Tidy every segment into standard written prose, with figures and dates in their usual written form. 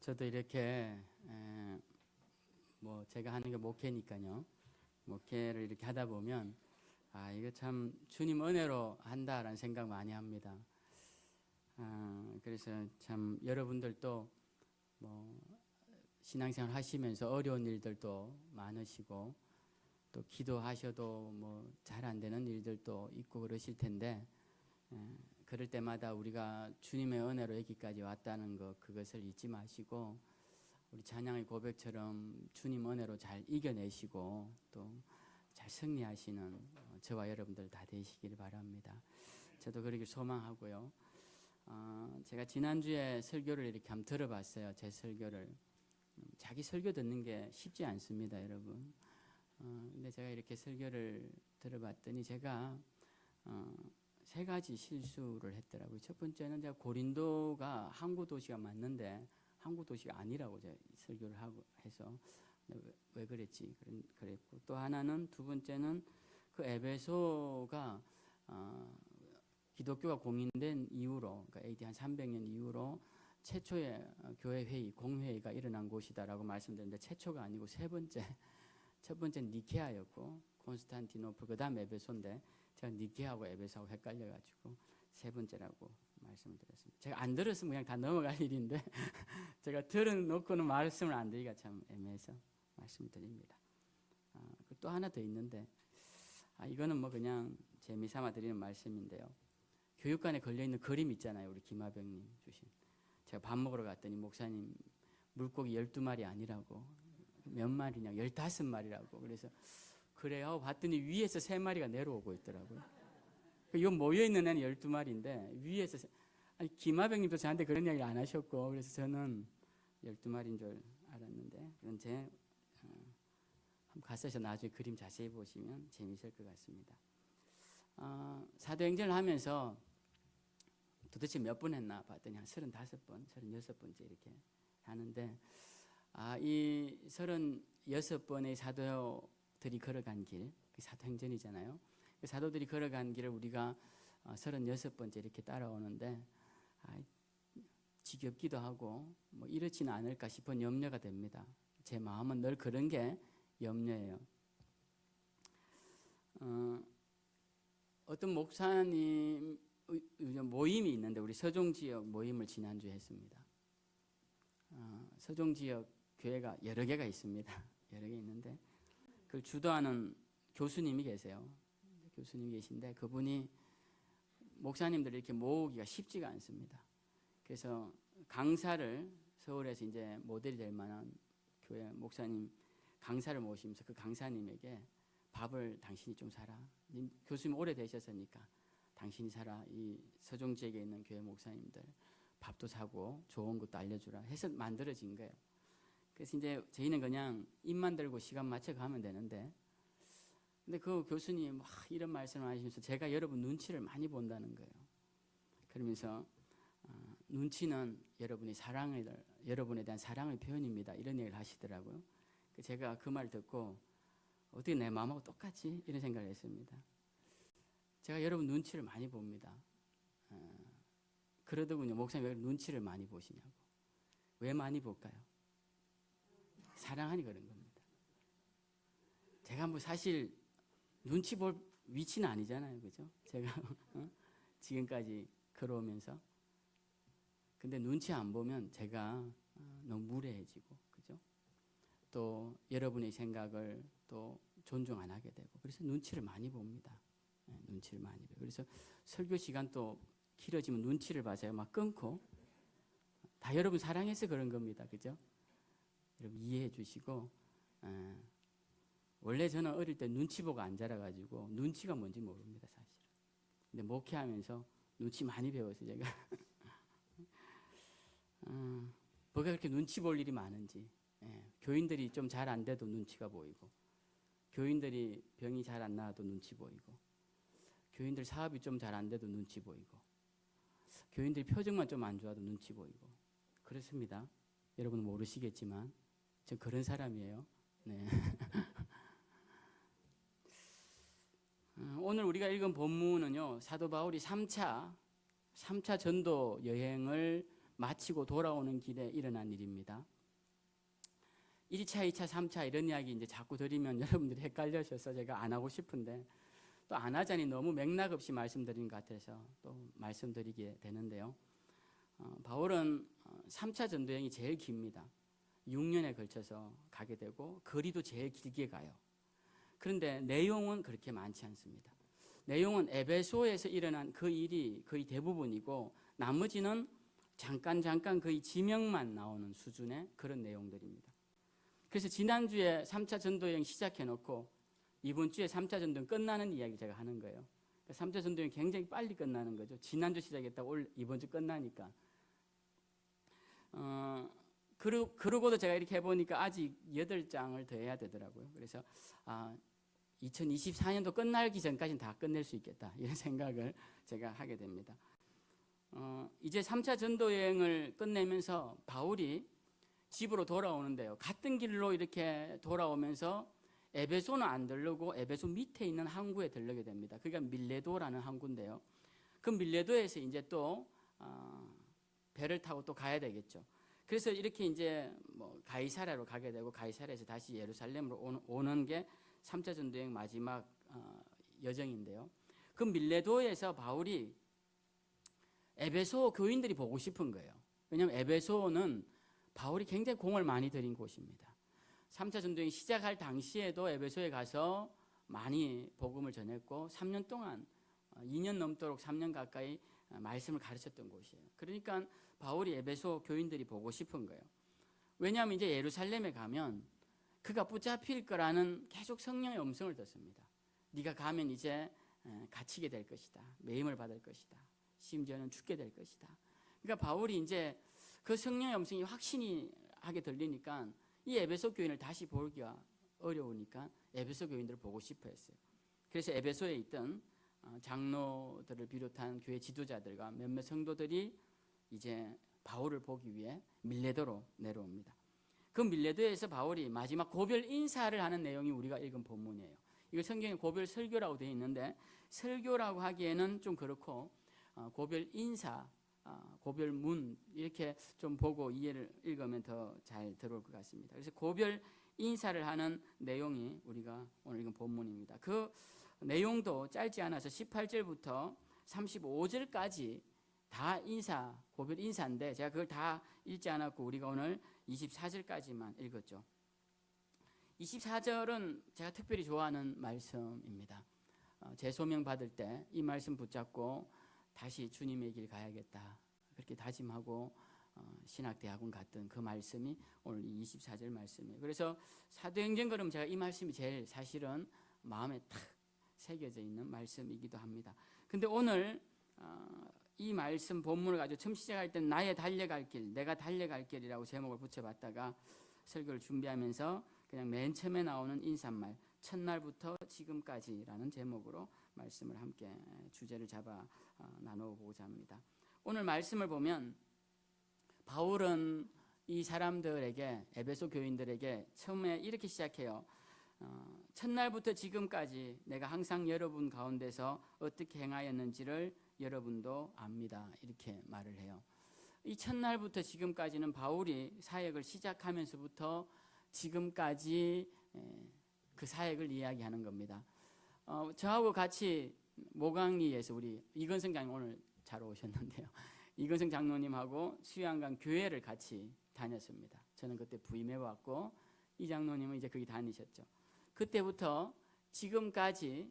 저도 이렇게 뭐 제가 하는 게 목회니까요. 목회를 이렇게 하다 보면 이거 참 주님 은혜로 한다라는 생각 많이 합니다. 그래서 참 여러분들도 뭐 신앙생활 하시면서 어려운 일들도 많으시고 또 기도하셔도 뭐 잘 안 되는 일들도 있고 그러실 텐데 그럴 때마다 우리가 주님의 은혜로 여기까지 왔다는 것, 그것을 잊지 마시고 우리 찬양의 고백처럼 주님 은혜로 잘 이겨내시고 또 잘 승리하시는 저와 여러분들 다 되시길 바랍니다. 저도 그렇게 소망하고요. 제가 지난주에 설교를 이렇게 한번 들어봤어요. 제 설교를. 자기 설교 듣는 게 쉽지 않습니다, 여러분. 근데 제가 이렇게 설교를 들어봤더니 제가 세 가지 실수를 했더라고요. 첫 번째는 제가 고린도가 항구 도시가 맞는데 항구 도시가 아니라고 제가 설교를 하고 해서 왜 그랬지 그랬고, 또 하나는, 두 번째는 그 에베소가 기독교가 공인된 이후로, 그러니까 AD 한 300년 이후로 최초의 교회 회의, 공회의가 일어난 곳이다라고 말씀드렸는데 최초가 아니고 첫 번째는 니케아였고 콘스탄티노플, 그 다음 에베소인데 제가 니케아하고 에베소하고 헷갈려가지고 세 번째라고 말씀을 드렸습니다. 제가 안 들었으면 그냥 다 넘어갈 일인데 제가 들어놓고는 말씀을 안 드리기가 참 애매해서 말씀을 드립니다. 또 하나 더 있는데 이거는 뭐 그냥 재미삼아 드리는 말씀인데요. 교육관에 걸려있는 그림 있잖아요. 우리 김하병님 주신. 제가 밥 먹으러 갔더니 목사님 물고기 12마리 아니라고, 몇 마리냐, 15마리라고. 그래서 그래요 봤더니 위에서 3마리가 내려오고 있더라고요. 이 모여있는 애는 12마리인데 위에서 김하병님도 저한테 그런 이야기를 안 하셨고, 그래서 저는 12마리인 줄 알았는데, 그건 제 한번 가서 나중에 그림 자세히 보시면 재미있을 것 같습니다. 사도행전을 하면서 도대체 몇 번 했나 봤더니 한 35번, 36번째 이렇게 하는데, 이 36번의 사도들이 걸어간 길, 그 사도행전이잖아요. 그 사도들이 걸어간 길을 우리가 36번째 이렇게 따라오는데 지겹기도 하고 뭐 이렇지는 않을까 싶은 염려가 됩니다. 제 마음은 늘 그런 게 염려예요. 어떤 목사님 모임이 있는데, 우리 서종 지역 모임을 지난주에 했습니다. 서종 지역 교회가 여러 개가 있습니다. 여러 개 있는데 그걸 주도하는 교수님이 계세요. 교수님이 계신데 그분이 목사님들을 이렇게 모으기가 쉽지가 않습니다. 그래서 강사를, 서울에서 이제 모델이 될 만한 교회 목사님 강사를 모시면서 그 강사님에게 밥을 당신이 좀 사라. 교수님 오래 되셨으니까 당신이 사라. 이 서종 지역에 있는 교회 목사님들 밥도 사고 좋은 것도 알려주라 해서 만들어진 거예요. 그래서 이제 저희는 그냥 입만 들고 시간 맞춰 가면 되는데, 근데 그 교수님 막 이런 말씀을 하시면서 제가 여러분 눈치를 많이 본다는 거예요. 그러면서 눈치는 여러분에 대한 사랑의 표현입니다. 이런 얘기를 하시더라고요. 제가 그 말 듣고 어떻게 내 마음하고 똑같지? 이런 생각을 했습니다. 제가 여러분 눈치를 많이 봅니다. 그러더군요. 목사님 왜 눈치를 많이 보시냐고. 왜 많이 볼까요? 사랑하니 그런 겁니다. 제가 뭐 사실 눈치 볼 위치는 아니잖아요. 그죠? 제가 지금까지 걸어오면서. 근데 눈치 안 보면 제가 너무 무례해지고, 그죠? 또 여러분의 생각을 또 존중 안 하게 되고, 그래서 눈치를 많이 봅니다. 눈치를 많이 봐요. 그래서 설교 시간 또 길어지면 눈치를 봐서 막 끊고, 다 여러분 사랑해서 그런 겁니다. 그죠? 여러분 이해해 주시고, 원래 저는 어릴 때 눈치 보고 안 자라가지고 눈치가 뭔지 모릅니다, 사실은. 근데 목회하면서 눈치 많이 배워서 제가 뭐가 그렇게 눈치 볼 일이 많은지. 교인들이 좀 잘 안 돼도 눈치가 보이고, 교인들이 병이 잘 안 나와도 눈치 보이고, 교인들 사업이 좀 잘 안 돼도 눈치 보이고, 교인들이 표정만 좀 안 좋아도 눈치 보이고 그렇습니다. 여러분은 모르시겠지만 전 그런 사람이에요. 네. 오늘 우리가 읽은 본문은요, 사도 바울이 3차 전도 여행을 마치고 돌아오는 길에 일어난 일입니다. 1차, 2차, 3차 이런 이야기 이제 자꾸 드리면 여러분들이 헷갈려셔서 제가 안 하고 싶은데 또 안 하자니 너무 맥락 없이 말씀드린 것 같아서 또 말씀드리게 되는데요. 바울은 3차 전도여행이 제일 깁니다. 6년에 걸쳐서 가게 되고 거리도 제일 길게 가요. 그런데 내용은 그렇게 많지 않습니다. 내용은 에베소에서 일어난 그 일이 거의 대부분이고 나머지는 잠깐 거의 지명만 나오는 수준의 그런 내용들입니다. 그래서 지난주에 3차 전도여행 시작해놓고 이번 주에 3차 전도여행 끝나는 이야기를 제가 하는 거예요. 3차 전도여행 굉장히 빨리 끝나는 거죠. 지난주 시작했다고 이번 주 끝나니까. 그러고도 제가 이렇게 해보니까 아직 8장을 더 해야 되더라고요. 그래서 2024년도 끝나기 전까지는 다 끝낼 수 있겠다 이런 생각을 제가 하게 됩니다. 이제 3차 전도여행을 끝내면서 바울이 집으로 돌아오는데요. 같은 길로 이렇게 돌아오면서 에베소는 안 들르고 에베소 밑에 있는 항구에 들르게 됩니다. 그게 밀레도라는 항구인데요. 그 밀레도에서 이제 또 배를 타고 또 가야 되겠죠. 그래서 이렇게 이제 뭐 가이사랴로 가게 되고 가이사랴에서 다시 예루살렘으로 오는 게 3차 전도여행 마지막 여정인데요. 그 밀레도에서 바울이 에베소 교인들이 보고 싶은 거예요. 왜냐하면 에베소는 바울이 굉장히 공을 많이 들인 곳입니다. 3차 전도여행 시작할 당시에도 에베소에 가서 많이 복음을 전했고 3년 동안 2년 넘도록 3년 가까이 말씀을 가르쳤던 곳이에요. 그러니까 바울이 에베소 교인들이 보고 싶은 거예요. 왜냐하면 이제 예루살렘에 가면 그가 붙잡힐 거라는 계속 성령의 음성을 듣습니다. 네가 가면 이제 갇히게 될 것이다. 매임을 받을 것이다. 심지어는 죽게 될 것이다. 그러니까 바울이 이제 그 성령의 음성이 확신이 하게 들리니까 이 에베소 교인을 다시 보기가 어려우니까 에베소 교인들을 보고 싶어 했어요. 그래서 에베소에 있던 장로들을 비롯한 교회 지도자들과 몇몇 성도들이 이제 바울을 보기 위해 밀레도로 내려옵니다. 그 밀레도에서 바울이 마지막 고별 인사를 하는 내용이 우리가 읽은 본문이에요. 이거 성경에 고별 설교라고 되어 있는데 설교라고 하기에는 좀 그렇고 고별 인사, 고별 문 이렇게 좀 보고 이해를 읽으면 더 잘 들어올 것 같습니다. 그래서 고별 인사를 하는 내용이 우리가 오늘 읽은 본문입니다. 그 내용도 짧지 않아서 18절부터 35절까지 다 고별 인사인데 제가 그걸 다 읽지 않았고 우리가 오늘 24절까지만 읽었죠. 24절은 제가 특별히 좋아하는 말씀입니다. 재소명 받을 때 이 말씀 붙잡고 다시 주님의 길 가야겠다 그렇게 다짐하고 신학대학원 갔던 그 말씀이 오늘 24절 말씀이에요. 그래서 사도행전 그러면 제가 이 말씀이 제일 사실은 마음에 탁 새겨져 있는 말씀이기도 합니다. 근데 오늘 이 말씀 본문을 가지고 처음 시작할 때는 나의 달려갈 길, 내가 달려갈 길이라고 제목을 붙여봤다가 설교를 준비하면서 그냥 맨 처음에 나오는 인사말 첫날부터 지금까지라는 제목으로 말씀을 함께 주제를 잡아 나눠보고자 합니다. 오늘 말씀을 보면 바울은 이 사람들에게 에베소 교인들에게 처음에 이렇게 시작해요. 첫날부터 지금까지 내가 항상 여러분 가운데서 어떻게 행하였는지를 여러분도 압니다. 이렇게 말을 해요. 이 첫날부터 지금까지는 바울이 사역을 시작하면서부터 지금까지 그 사역을 이야기하는 겁니다. 저하고 같이 모강리에서 우리 이건성 장님 오늘 잘 오셨는데요. 이건성 장로님하고 수양강 교회를 같이 다녔습니다. 저는 그때 부임해왔고 이 장로님은 이제 거기 다니셨죠. 그때부터 지금까지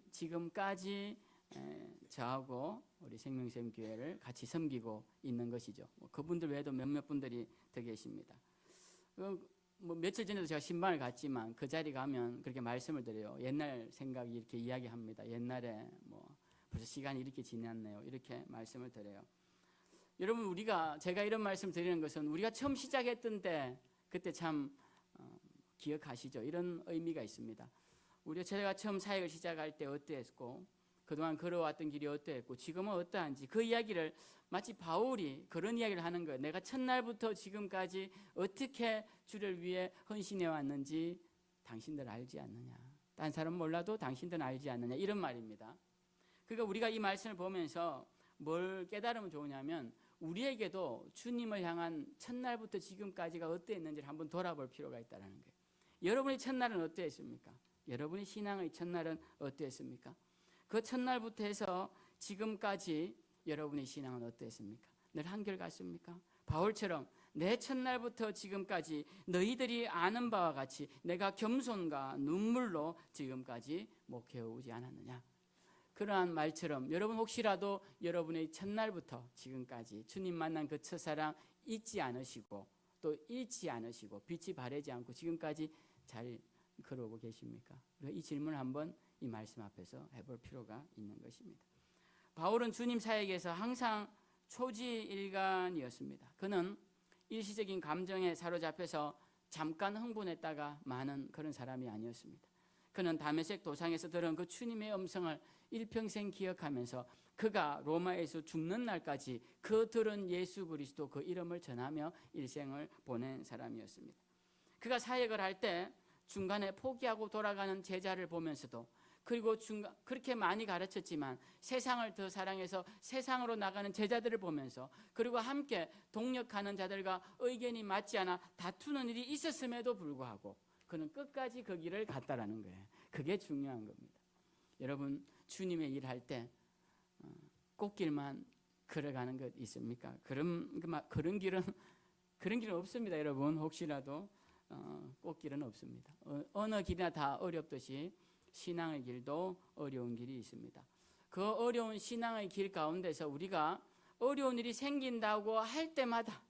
저하고 우리 생명샘 교회를 같이 섬기고 있는 것이죠. 그분들 외에도 몇몇 분들이 더 계십니다. 뭐 며칠 전에도 제가 신방을 갔지만 그 자리 가면 그렇게 말씀을 드려요. 옛날 생각이 이렇게 이야기합니다. 옛날에 뭐 벌써 시간이 이렇게 지났네요. 이렇게 말씀을 드려요. 여러분 제가 이런 말씀 드리는 것은 우리가 처음 시작했던 때 그때 참 기억하시죠? 이런 의미가 있습니다. 제가 처음 사역을 시작할 때 어떠했고 그동안 걸어왔던 길이 어떠했고 지금은 어떠한지 그 이야기를 마치 바울이 그런 이야기를 하는 거예요. 내가 첫날부터 지금까지 어떻게 주를 위해 헌신해 왔는지 당신들 알지 않느냐. 딴 사람 몰라도 당신들은 알지 않느냐. 이런 말입니다. 그러니까 우리가 이 말씀을 보면서 뭘 깨달으면 좋으냐면 우리에게도 주님을 향한 첫날부터 지금까지가 어떠했는지를 한번 돌아볼 필요가 있다는 거예요. 여러분의 첫날은 어떠했습니까? 여러분의 신앙의 첫날은 어떠했습니까? 그 첫날부터 해서 지금까지 여러분의 신앙은 어떠했습니까? 늘 한결같습니까? 바울처럼 내 첫날부터 지금까지 너희들이 아는 바와 같이 내가 겸손과 눈물로 지금까지 목회해오지 않았느냐. 그러한 말처럼 여러분 혹시라도 여러분의 첫날부터 지금까지 주님 만난 그 첫사랑 잊지 않으시고 또 잃지 않으시고 빛이 바래지 않고 지금까지 잘 걸어오고 계십니까? 이 질문을 한번 이 말씀 앞에서 해볼 필요가 있는 것입니다. 바울은 주님 사역에서 항상 초지일관이었습니다. 그는 일시적인 감정에 사로잡혀서 잠깐 흥분했다가 마는 그런 사람이 아니었습니다. 그는 다메섹 도상에서 들은 그 주님의 음성을 일평생 기억하면서 그가 로마에서 죽는 날까지 그 들은 예수 그리스도 그 이름을 전하며 일생을 보낸 사람이었습니다. 그가 사역을 할 때 중간에 포기하고 돌아가는 제자를 보면서도 그리고 그렇게 많이 가르쳤지만 세상을 더 사랑해서 세상으로 나가는 제자들을 보면서 그리고 함께 동력하는 자들과 의견이 맞지 않아 다투는 일이 있었음에도 불구하고 그는 끝까지 그 길을 갔다라는 거예요. 그게 중요한 겁니다. 여러분 주님의 일할 때 꽃길만 걸어가는 것 있습니까? 그런 길은 없습니다. 여러분 혹시라도 꽃길은 없습니다. 어느 길이나 다 어렵듯이 신앙의 길도 어려운 길이 있습니다. 그 어려운 신앙의 길 가운데서 우리가 어려운 일이 생긴다고 할 때마다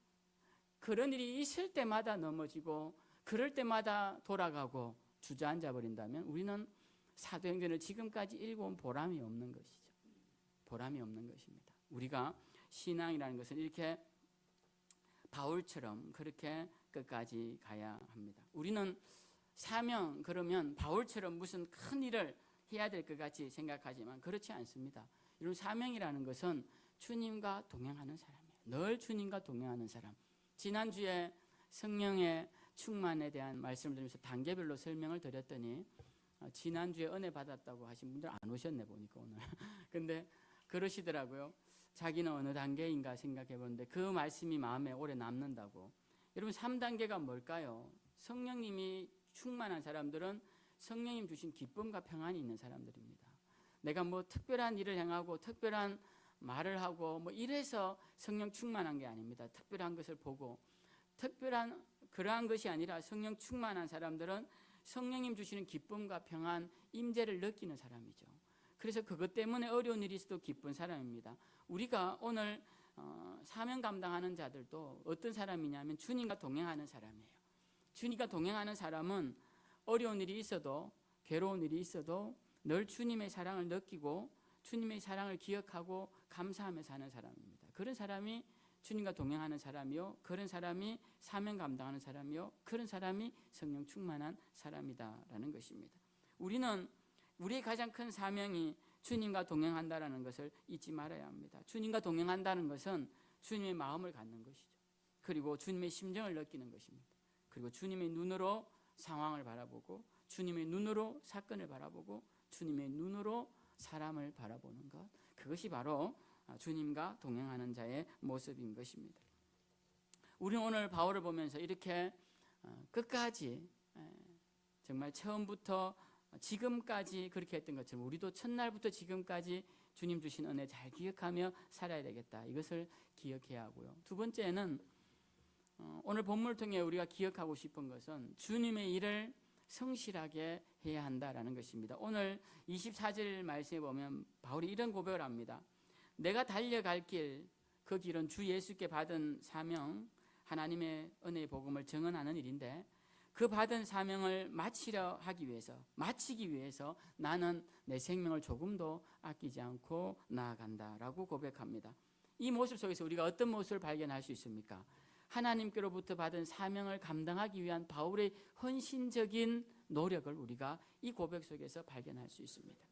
그런 일이 있을 때마다 넘어지고 그럴 때마다 돌아가고 주저앉아 버린다면 우리는 사도행전을 지금까지 읽어온 보람이 없는 것이죠. 보람이 없는 것입니다. 우리가 신앙이라는 것은 이렇게 바울처럼 그렇게 끝까지 가야 합니다. 우리는 사명 그러면 바울처럼 무슨 큰 일을 해야 될 것 같이 생각하지만 그렇지 않습니다. 이런 사명이라는 것은 주님과 동행하는 사람이에요. 늘 주님과 동행하는 사람. 지난주에 성령의 충만에 대한 말씀을 드리면서 단계별로 설명을 드렸더니 지난주에 은혜 받았다고 하신 분들 안 오셨네 보니까 오늘. 근데 그러시더라고요. 자기는 어느 단계인가 생각해 보는데 그 말씀이 마음에 오래 남는다고. 여러분 3단계가 뭘까요? 성령님이 충만한 사람들은 성령님 주신 기쁨과 평안이 있는 사람들입니다. 내가 뭐 특별한 일을 행하고 특별한 말을 하고 뭐 이래서 성령 충만한 게 아닙니다. 특별한 것을 보고 특별한 그러한 것이 아니라 성령 충만한 사람들은 성령님 주시는 기쁨과 평안, 임재를 느끼는 사람이죠. 그래서 그것 때문에 어려운 일이 있어도 기쁜 사람입니다. 우리가 오늘 사명 감당하는 자들도 어떤 사람이냐면 주님과 동행하는 사람이에요. 주님과 동행하는 사람은 어려운 일이 있어도 괴로운 일이 있어도 늘 주님의 사랑을 느끼고 주님의 사랑을 기억하고 감사하며 사는 사람입니다. 그런 사람이 주님과 동행하는 사람이요, 그런 사람이 사명 감당하는 사람이요, 그런 사람이 성령 충만한 사람이다라는 것입니다. 우리는 우리의 가장 큰 사명이 주님과 동행한다라는 것을 잊지 말아야 합니다. 주님과 동행한다는 것은 주님의 마음을 갖는 것이죠. 그리고 주님의 심정을 느끼는 것입니다. 그리고 주님의 눈으로 상황을 바라보고 주님의 눈으로 사건을 바라보고 주님의 눈으로 사람을 바라보는 것, 그것이 바로 주님과 동행하는 자의 모습인 것입니다. 우리는 오늘 바울을 보면서 이렇게 끝까지 정말 처음부터 지금까지 그렇게 했던 것처럼 우리도 첫날부터 지금까지 주님 주신 은혜 잘 기억하며 살아야 되겠다. 이것을 기억해야 하고요. 두 번째는 오늘 본문을 통해 우리가 기억하고 싶은 것은 주님의 일을 성실하게 해야 한다라는 것입니다. 오늘 24절 말씀에 보면 바울이 이런 고백을 합니다. 내가 달려갈 길, 그 길은 주 예수께 받은 사명, 하나님의 은혜의 복음을 증언하는 일인데 그 받은 사명을 마치기 위해서 나는 내 생명을 조금도 아끼지 않고 나아간다라고 고백합니다. 이 모습 속에서 우리가 어떤 모습을 발견할 수 있습니까? 하나님께로부터 받은 사명을 감당하기 위한 바울의 헌신적인 노력을 우리가 이 고백 속에서 발견할 수 있습니다.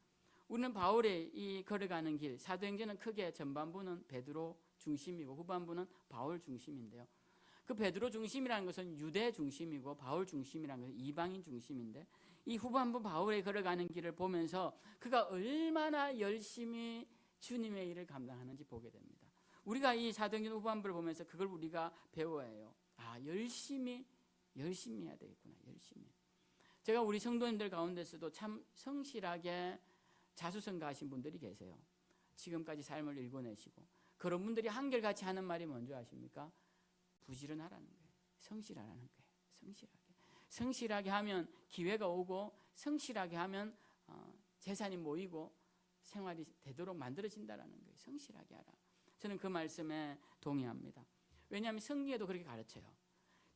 우리는 바울의 이 걸어가는 길, 사도행전은 크게 전반부는 베드로 중심이고 후반부는 바울 중심인데요. 그 베드로 중심이라는 것은 유대 중심이고 바울 중심이라는 것은 이방인 중심인데 이 후반부 바울의 걸어가는 길을 보면서 그가 얼마나 열심히 주님의 일을 감당하는지 보게 됩니다. 우리가 이 사도행전 후반부를 보면서 그걸 우리가 배워야 해요. 열심히 해야 되겠구나. 열심히. 제가 우리 성도님들 가운데서도 참 성실하게 자수성가하신 분들이 계세요. 지금까지 삶을 일궈내시고 그런 분들이 한결같이 하는 말이 뭔지 아십니까? 부지런하라는 거예요. 성실하라는 거예요. 성실하게 하면 기회가 오고, 성실하게 하면 재산이 모이고 생활이 되도록 만들어진다라는 거예요. 성실하게 하라. 저는 그 말씀에 동의합니다. 왜냐하면 성경에도 그렇게 가르쳐요.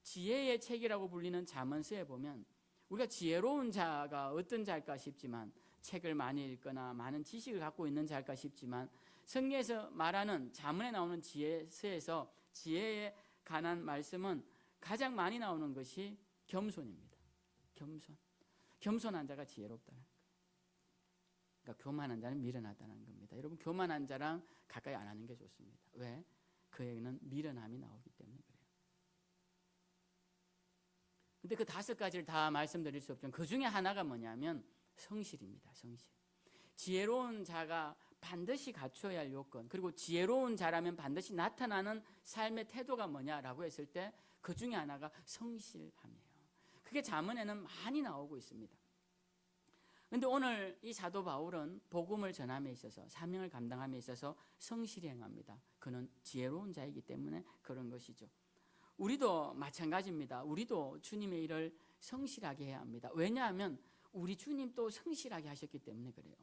지혜의 책이라고 불리는 잠언서에 보면 우리가 지혜로운 자가 어떤 자일까 싶지만, 책을 많이 읽거나 많은 지식을 갖고 있는 자일까 싶지만, 성경에서 말하는 잠언에 나오는 지혜서에서 지혜에 관한 말씀은 가장 많이 나오는 것이 겸손입니다. 겸손한 자가 지혜롭다는 거예요. 그러니까 교만한 자는 미련하다는 겁니다. 여러분, 교만한 자랑 가까이 안 하는 게 좋습니다. 왜? 그에게는 미련함이 나오기 때문에 그래요. 근데 그 5가지를 다 말씀드릴 수 없지만 그 중에 하나가 뭐냐면 성실입니다. 성실. 지혜로운 자가 반드시 갖춰야 할 요건, 그리고 지혜로운 자라면 반드시 나타나는 삶의 태도가 뭐냐라고 했을 때 그 중에 하나가 성실함이에요. 그게 잠언에는 많이 나오고 있습니다. 그런데 오늘 이 사도 바울은 복음을 전함에 있어서, 사명을 감당함에 있어서 성실히 행합니다. 그는 지혜로운 자이기 때문에 그런 것이죠. 우리도 마찬가지입니다. 우리도 주님의 일을 성실하게 해야 합니다. 왜냐하면 우리 주님도 성실하게 하셨기 때문에 그래요.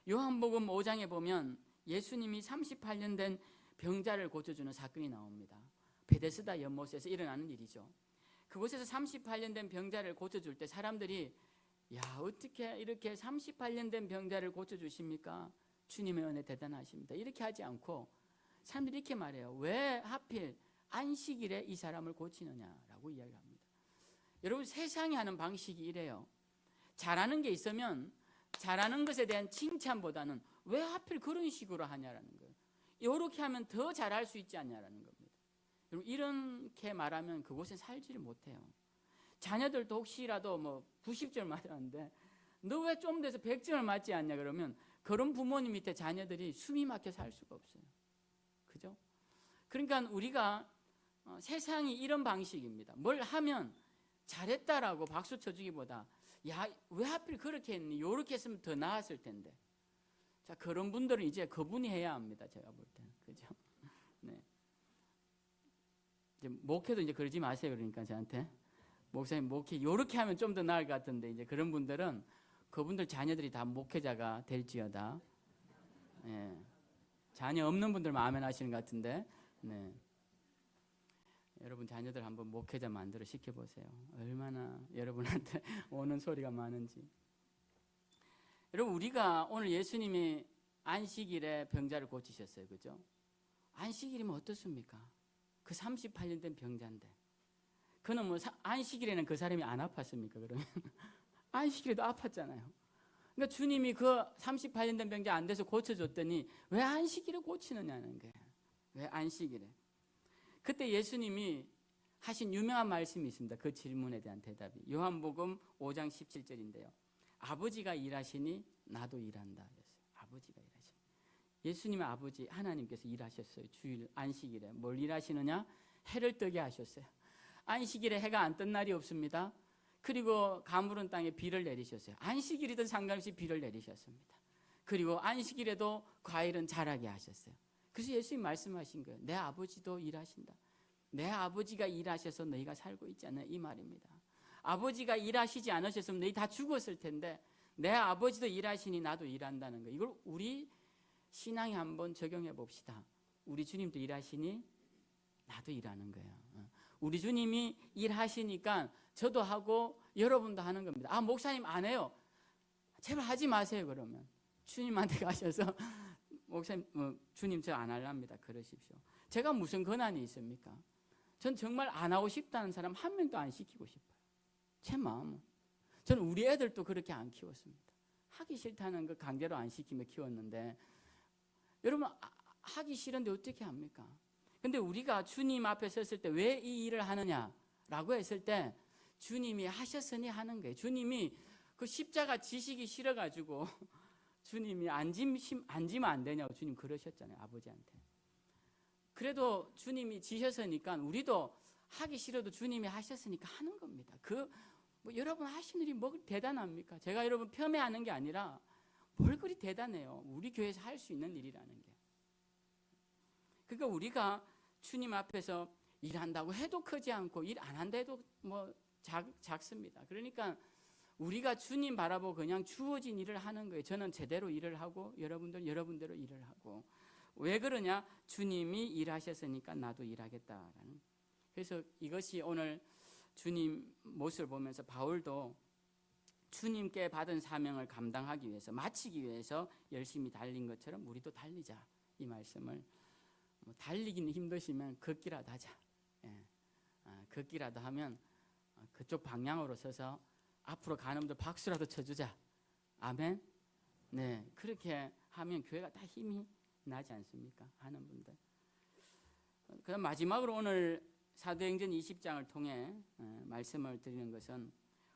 요한복음 5장에 보면 예수님이 38년 된 병자를 고쳐주는 사건이 나옵니다. 베데스다 연못에서 일어나는 일이죠. 그곳에서 38년 된 병자를 고쳐줄 때 사람들이 어떻게 이렇게 38년 된 병자를 고쳐주십니까? 주님의 은혜 대단하십니다. 이렇게 하지 않고 사람들이 이렇게 말해요. 왜 하필 안식일에 이 사람을 고치느냐라고 이야기합니다. 여러분, 세상이 하는 방식이 이래요. 잘하는 게 있으면 잘하는 것에 대한 칭찬보다는 왜 하필 그런 식으로 하냐라는 거예요. 이렇게 하면 더 잘할 수 있지 않냐라는 겁니다. 여러분, 이렇게 말하면 그곳에 살지를 못해요. 자녀들도 혹시라도 90점 맞았는데 너 왜 좀 돼서 100점을 맞지 않냐 그러면 그런 부모님 밑에 자녀들이 숨이 막혀 살 수가 없어요. 그죠? 그러니까 우리가 세상이 이런 방식입니다. 뭘 하면 잘했다라고 박수 쳐주기보다 왜 하필 그렇게 했니? 이렇게 했으면 더 나았을 텐데. 자, 그런 분들은 이제 그분이 해야 합니다. 제가 볼 때는. 그죠? 네. 이제 목회도 이제 그러지 마세요. 그러니까 저한테. 목사님, 목회 이렇게 하면 좀 더 나을 것 같은데, 이제 그런 분들은 그분들 자녀들이 다 목회자가 될지어다. 예. 자녀 없는 분들만 아멘 하시는 것 같은데. 네. 여러분 자녀들 한번 목회자 만들어 시켜보세요. 얼마나 여러분한테 오는 소리가 많은지. 여러분, 우리가 오늘 예수님이 안식일에 병자를 고치셨어요. 그죠? 안식일이면 어떻습니까? 그 38년 된 병자인데. 그는 안식일에는 그 사람이 안 아팠습니까? 그러면 안식일에도 아팠잖아요. 그러니까 주님이 그 38년 된 병자 안 돼서 고쳐줬더니 왜 안식일에 고치느냐는 거예요. 왜 안식일에? 그때 예수님이 하신 유명한 말씀이 있습니다. 그 질문에 대한 대답이 요한복음 5장 17절인데요. 아버지가 일하시니 나도 일한다. 아버지가 일하시니. 예수님의 아버지 하나님께서 일하셨어요. 주일 안식일에. 뭘 일하시느냐? 해를 뜨게 하셨어요. 안식일에 해가 안 뜬 날이 없습니다. 그리고 가물은 땅에 비를 내리셨어요. 안식일이든 상관없이 비를 내리셨습니다. 그리고 안식일에도 과일은 자라게 하셨어요. 그래서 예수님 말씀하신 거예요. 내 아버지도 일하신다. 내 아버지가 일하셔서 너희가 살고 있지 않냐, 이 말입니다. 아버지가 일하시지 않으셨으면 너희 다 죽었을 텐데 내 아버지도 일하시니 나도 일한다는 거예요. 이걸 우리 신앙에 한번 적용해 봅시다. 우리 주님도 일하시니 나도 일하는 거예요. 우리 주님이 일하시니까 저도 하고 여러분도 하는 겁니다. 목사님 안 해요. 제발 하지 마세요. 그러면 주님한테 가셔서 목사님, 주님 저 안 할랍니다. 그러십시오. 제가 무슨 권한이 있습니까? 전 정말 안 하고 싶다는 사람 한 명도 안 시키고 싶어요. 제 마음은. 저는 우리 애들도 그렇게 안 키웠습니다. 하기 싫다는 거 강제로 안 시키며 키웠는데 여러분 하기 싫은데 어떻게 합니까? 근데 우리가 주님 앞에 섰을 때 왜 이 일을 하느냐라고 했을 때 주님이 하셨으니 하는 거예요. 주님이 그 십자가 지시기 싫어가지고 주님이 앉으면 안 되냐고 주님 그러셨잖아요. 아버지한테. 그래도 주님이 지셨으니까 우리도 하기 싫어도 주님이 하셨으니까 하는 겁니다. 뭐 여러분 하시는 일이 뭐 대단합니까? 제가 여러분 폄훼하는 게 아니라 뭘 그리 대단해요. 우리 교회에서 할 수 있는 일이라는 게. 그러니까 우리가 주님 앞에서 일한다고 해도 크지 않고 일 안 한다 해도 뭐 작습니다. 그러니까 우리가 주님 바라보고 그냥 주어진 일을 하는 거예요. 저는 제대로 일을 하고 여러분들은 여러분대로 일을 하고. 왜 그러냐? 주님이 일하셨으니까 나도 일하겠다라는. 그래서 이것이 오늘 주님 모습을 보면서 바울도 주님께 받은 사명을 감당하기 위해서, 마치기 위해서 열심히 달린 것처럼 우리도 달리자, 이 말씀을. 달리기는 힘드시면 걷기라도 하자. 예. 걷기라도 하면 그쪽 방향으로 서서 앞으로 가는 분들 박수라도 쳐주자. 아멘. 네, 그렇게 하면 교회가 다 힘이 나지 않습니까? 하는 분들. 그다음 마지막으로 오늘 사도행전 20장을 통해 말씀을 드리는 것은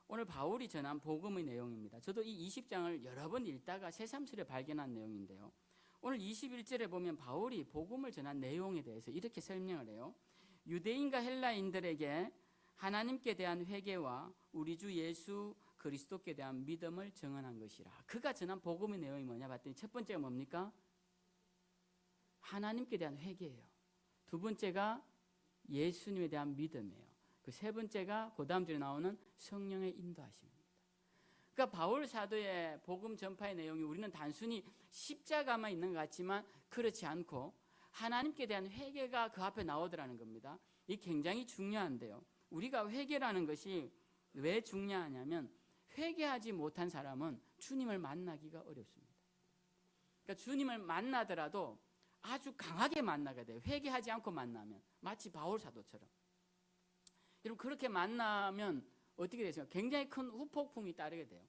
오늘 바울이 전한 복음의 내용입니다. 저도 이 20장을 여러 번 읽다가 새삼스레 발견한 내용인데요. 오늘 21절에 보면 바울이 복음을 전한 내용에 대해서 이렇게 설명을 해요. 유대인과 헬라인들에게 하나님께 대한 회개와 우리 주 예수 그리스도께 대한 믿음을 증언한 것이라. 그가 전한 복음의 내용이 뭐냐 봤더니 첫 번째가 뭡니까? 하나님께 대한 회개예요. 두 번째가 예수님에 대한 믿음이에요. 그 세 번째가 그 다음 줄에 나오는 성령의 인도하심입니다. 그러니까 바울 사도의 복음 전파의 내용이 우리는 단순히 십자가만 있는 것 같지만 그렇지 않고 하나님께 대한 회개가 그 앞에 나오더라는 겁니다. 이게 굉장히 중요한데요. 우리가 회개라는 것이 왜 중요하냐면 회개하지 못한 사람은 주님을 만나기가 어렵습니다. 그러니까 주님을 만나더라도 아주 강하게 만나게 돼요. 회개하지 않고 만나면. 마치 바울 사도처럼. 여러분 그렇게 만나면 어떻게 되세요? 굉장히 큰 후폭풍이 따르게 돼요.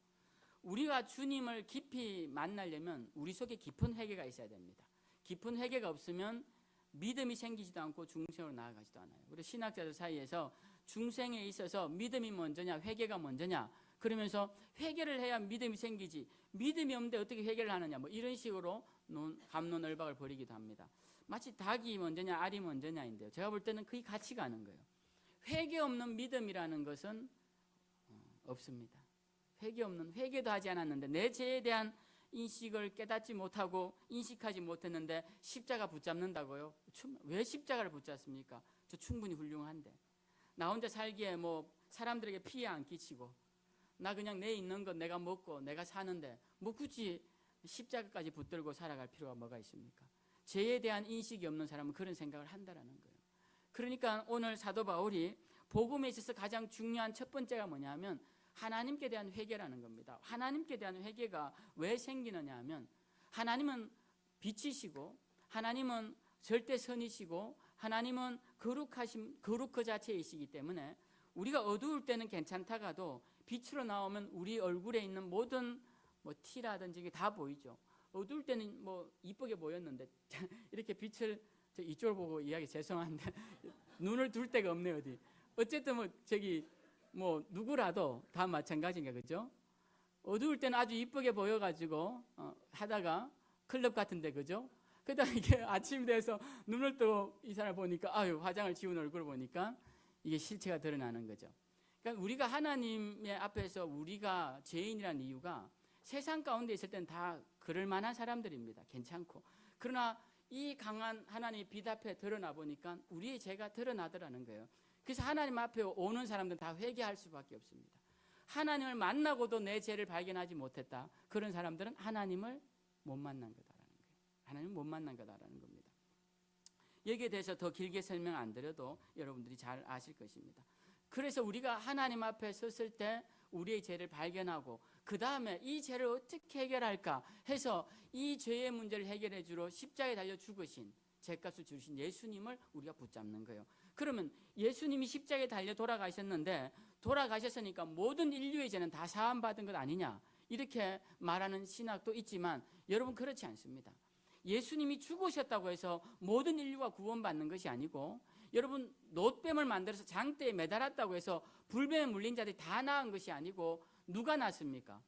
우리가 주님을 깊이 만나려면 우리 속에 깊은 회개가 있어야 됩니다. 깊은 회개가 없으면 믿음이 생기지도 않고 중생으로 나아가지도 않아요. 우리 신학자들 사이에서 중생에 있어서 믿음이 먼저냐 회개가 먼저냐 그러면서 회개를 해야 믿음이 생기지 믿음이 없는데 어떻게 회개를 하느냐 뭐 이런 식으로 갑론을박을 벌이기도 합니다. 마치 닭이 먼저냐 알이 먼저냐인데요. 제가 볼 때는 그게 같이 가는 거예요. 회개 없는 믿음이라는 것은 없습니다. 회개도 하지 않았는데 내 죄에 대한 인식을 깨닫지 못하고 인식하지 못했는데 십자가 붙잡는다고요? 왜 십자가를 붙잡습니까? 저 충분히 훌륭한데 나 혼자 살기에 뭐 사람들에게 피해 안 끼치고 나 그냥 내 있는 것 내가 먹고 내가 사는데 뭐 굳이 십자가까지 붙들고 살아갈 필요가 뭐가 있습니까? 죄에 대한 인식이 없는 사람은 그런 생각을 한다라는 거예요. 그러니까 오늘 사도 바울이 복음에 있어서 가장 중요한 첫 번째가 뭐냐면 하나님께 대한 회개라는 겁니다. 하나님께 대한 회개가 왜 생기느냐 하면 하나님은 빛이시고 하나님은 절대 선이시고 하나님은 거룩 그 자체이시기 때문에 우리가 어두울 때는 괜찮다가도 빛으로 나오면 우리 얼굴에 있는 모든 뭐 티라든지 이게 다 보이죠. 어두울 때는 뭐 이쁘게 보였는데 이렇게 빛을 이쪽을 보고 이야기 죄송한데 눈을 둘 데가 없네요. 어디 어쨌든 뭐 저기 뭐 누구라도 다 마찬가지인가 그죠? 어두울 때는 아주 이쁘게 보여가지고 하다가 클럽 같은데 그죠? 그다음 이게 아침 돼서 눈을 뜨고 이 사람 보니까 아유 화장을 지운 얼굴 보니까 이게 실체가 드러나는 거죠. 그러니까 우리가 하나님의 앞에서 우리가 죄인이라는 이유가 세상 가운데 있을 때는 다 그럴 만한 사람들입니다. 괜찮고 그러나 이 강한 하나님의 빛 앞에 드러나 보니까 우리의 죄가 드러나더라는 거예요. 그래서 하나님 앞에 오는 사람들은 다 회개할 수밖에 없습니다. 하나님을 만나고도 내 죄를 발견하지 못했다. 그런 사람들은 하나님을 못 만난 거다라는 거예요. 하나님을 못 만난 거다라는 겁니다. 여기에 대해서 더 길게 설명 안 드려도 여러분들이 잘 아실 것입니다. 그래서 우리가 하나님 앞에 섰을 때 우리의 죄를 발견하고 그 다음에 이 죄를 어떻게 해결할까 해서 이 죄의 문제를 해결해 주러 십자가에 달려 죽으신 죄값을 주신 예수님을 우리가 붙잡는 거예요. 그러면 예수님이 십자가에 달려 돌아가셨는데 돌아가셨으니까 모든 인류의 죄는 다 사함받은 것 아니냐 이렇게 말하는 신학도 있지만 여러분 그렇지 않습니다. 예수님이 죽으셨다고 해서 모든 인류가 구원받는 것이 아니고 여러분 놋뱀을 만들어서 장대에 매달았다고 해서 불뱀에 물린 자들이 다 나은 것이 아니고 누가 낫습니까?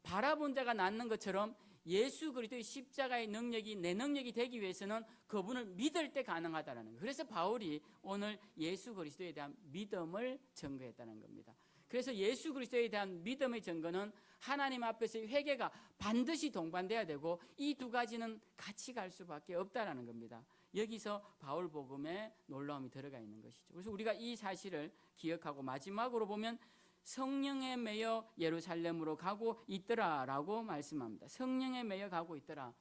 바라본 자가 낫는 것처럼 예수 그리스도의 십자가의 능력이 내 능력이 되기 위해서는 그분을 믿을 때 가능하다는 거예요. 그래서 바울이 오늘 예수 그리스도에 대한 믿음을 증거했다는 겁니다. 그래서 예수 그리스도에 대한 믿음의 증거는 하나님 앞에서의 회개가 반드시 동반돼야 되고 이 두 가지는 같이 갈 수밖에 없다라는 겁니다. 여기서 바울 복음의 놀라움이 들어가 있는 것이죠. 그래서 우리가 이 사실을 기억하고 마지막으로 보면 성령에 매여 예루살렘으로 가고 있더라라고 말씀합니다. 성령에 매여 가고 있더라.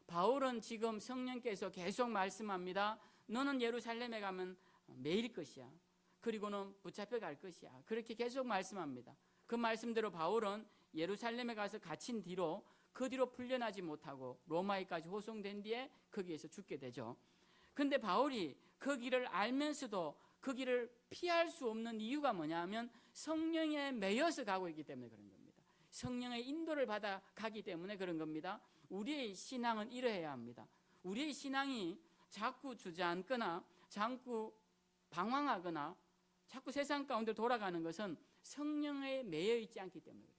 바울은 지금 성령께서 계속 말씀합니다. 너는 예루살렘에 가면 매일 것이야. 그리고는 붙잡혀 갈 것이야. 그렇게 계속 말씀합니다. 그 말씀대로 바울은 예루살렘에 가서 갇힌 뒤로 그 뒤로 풀려나지 못하고 로마에까지 호송된 뒤에 거기에서 죽게 되죠. 근데 바울이 그 길을 알면서도 그 길을 피할 수 없는 이유가 뭐냐 하면 성령에 매여서 가고 있기 때문에 그런 겁니다. 성령의 인도를 받아 가기 때문에 그런 겁니다. 우리의 신앙은 이러해야 합니다. 우리의 신앙이 자꾸 주저앉거나 자꾸 방황하거나 자꾸 세상 가운데 돌아가는 것은 성령에 매여 있지 않기 때문에 그래요.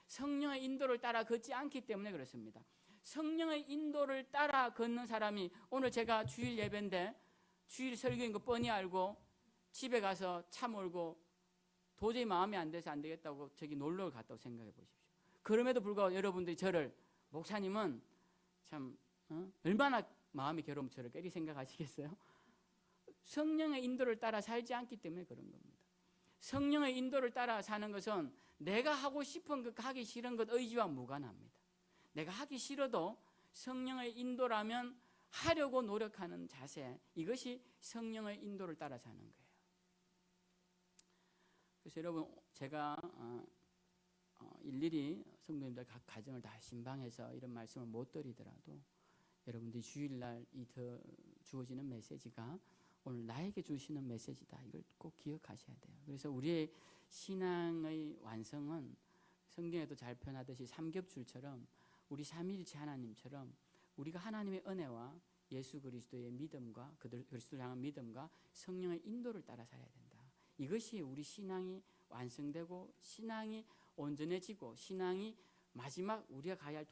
성령의 인도를 따라 걷지 않기 때문에 그렇습니다. 성령의 인도를 따라 걷는 사람이 오늘 제가 주일 예배인데 주일 설교인 거 뻔히 알고 집에 가서 차 몰고 도저히 마음이 안 돼서 안 되겠다고 저기 놀러를 갔다고 생각해 보십시오. 그럼에도 불구하고 여러분들이 저를 목사님은 참 얼마나 마음이 괴로우면 저를 이렇게 생각하시겠어요? 성령의 인도를 따라 살지 않기 때문에 그런 겁니다. 성령의 인도를 따라 사는 것은 내가 하고 싶은 것, 하기 싫은 것 의지와 무관합니다. 내가 하기 싫어도 성령의 인도라면 하려고 노력하는 자세, 이것이 성령의 인도를 따라 사는 거예요. 그래서 여러분, 제가 일일이 성도님들 각 가정을 다 신방해서 이런 말씀을 못 드리더라도 여러분들이 주일날 주어지는 메시지가 오늘 나에게 주시는 메시지다. 이걸 꼭 기억하셔야 돼요. 그래서 우리의 신앙의 완성은 성경에도 잘 표현하듯이 삼겹줄처럼 우리 삼위일체 하나님처럼 우리가 하나님의 은혜와 예수 그리스도의 믿음과 그리스도를 향한 믿음과 성령의 인도를 따라 살아야 된다. 이것이 우리 신앙이 완성되고 신앙이 온전해지고 신앙이 마지막 우리가 가야 할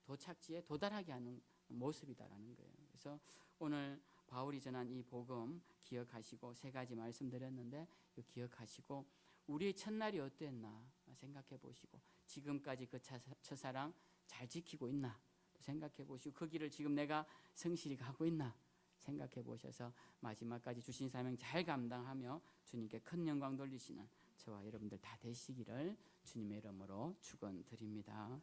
도착지에 도달하게 하는 모습이다라는 거예요. 그래서 오늘 바울이 전한 이 복음 기억하시고 세 가지 말씀드렸는데 기억하시고 우리의 첫날이 어땠나 생각해 보시고 지금까지 그 첫사랑 잘 지키고 있나 생각해 보시고 그 길을 지금 내가 성실히 가고 있나 생각해 보셔서 마지막까지 주신 사명 잘 감당하며 주님께 큰 영광 돌리시는 저와 여러분들 다 되시기를 주님의 이름으로 축원드립니다.